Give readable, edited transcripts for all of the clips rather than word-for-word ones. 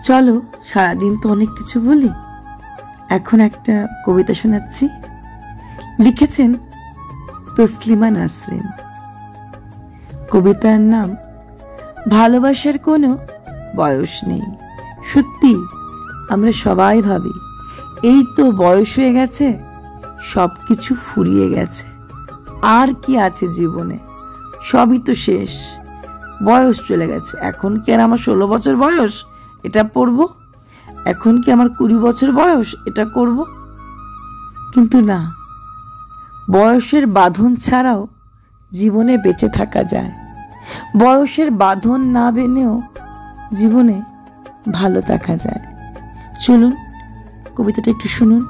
চলো, সারাদিন তো অনেক কিছু বলি, এখন একটা কবিতা শোনাচ্ছি। লিখেছেন তসলিমা নাসরিন। কবিতার নাম ভালোবাসার কোনো বয়স নেই। সত্যি আমরা সবাই ভাবি এই তো বয়স হয়ে গেছে, সবকিছু ফুরিয়ে গেছে, আর কি আছে জীবনে, সবই তো শেষ, বয়স চলে গেছে। এখন কি আর আমার 16 বছর বয়স এটা পড়বো, এখন কি আমার 20 বছর বয়স এটা করব? কিন্তু না, বয়সের বাঁধন ছাড়াও জীবনে বেঁচে থাকা যায়। বয়সের বাঁধন না বেনেও জীবনে ভালো থাকা যায়। চলুন কবিতাটা একটু শুনুন।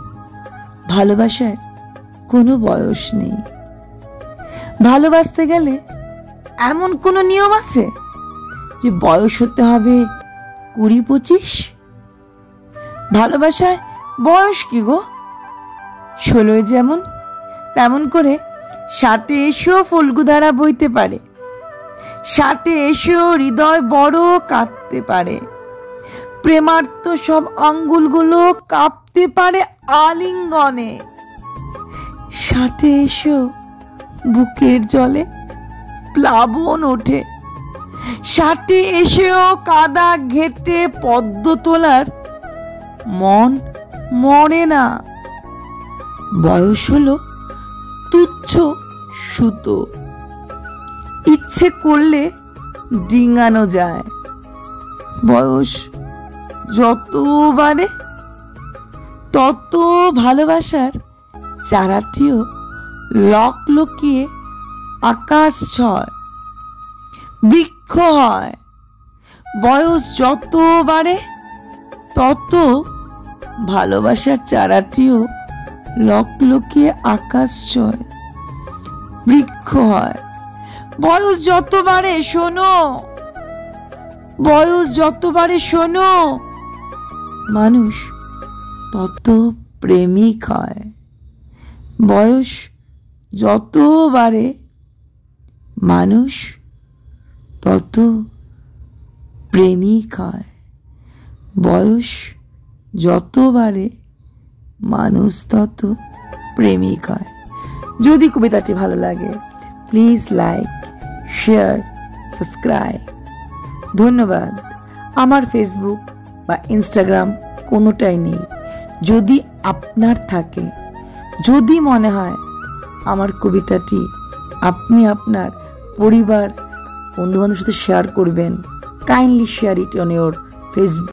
ভালোবাসার কোনো বয়স নেই। ভালোবাসতে গেলে এমন কোনো নিয়ম আছে যে বয়স হতে হবে 20-25? ভালোবাসার বয়স কি গো? 16 যেমন তেমন করে 60 এসেও ফল্গুধারা বইতে পারে, 60 এসেও হৃদয় বড় কাঁদতে পারে, প্রেমার্ত সব আঙ্গুলগুলো কাঁপতে পারে আলিঙ্গনে, 60 এসেও বুকের জলে প্লাবন ওঠে, 60 এসেও কাদা ঘেটে পদ্ম তোলার মন মরে না। বয়স হলো তুচ্ছ সুতো, ইচ্ছে করলে ডিঙানো যায়। বয়স যত বাড়ে তত ভালোবাসার চারাটিও লকলকিয়ে আকাশ ছয়, বৃক্ষ হয়। বয়স যত বাড়ে তত ভালোবাসার চারাটিও লকলকিয়ে আকাশ ছয়, বৃক্ষ হয়। বয়স যত বাড়ে শোনো, বয়স যত বাড়ে শোনো, মানুষ তত প্রেমিক হয়। বয়স যত বাড়ে মানুষ তত প্রেমিক হয়। বয়স যত বাড়ে মানুষ তত প্রেমিক হয়। যদি কবিতাটি ভালো লাগে প্লিজ লাইক, শেয়ার, সাবস্ক্রাইব। ধন্যবাদ। আমার ফেসবুক বা ইনস্টাগ্রাম কোনোটাই নেই। যদি আপনার থাকে, যদি মনে হয় আমার কবিতাটি আপনি আপনার পরিবার, বন্ধু বান্ধবের সাথে শেয়ার করবেন, kindly share it on your Facebook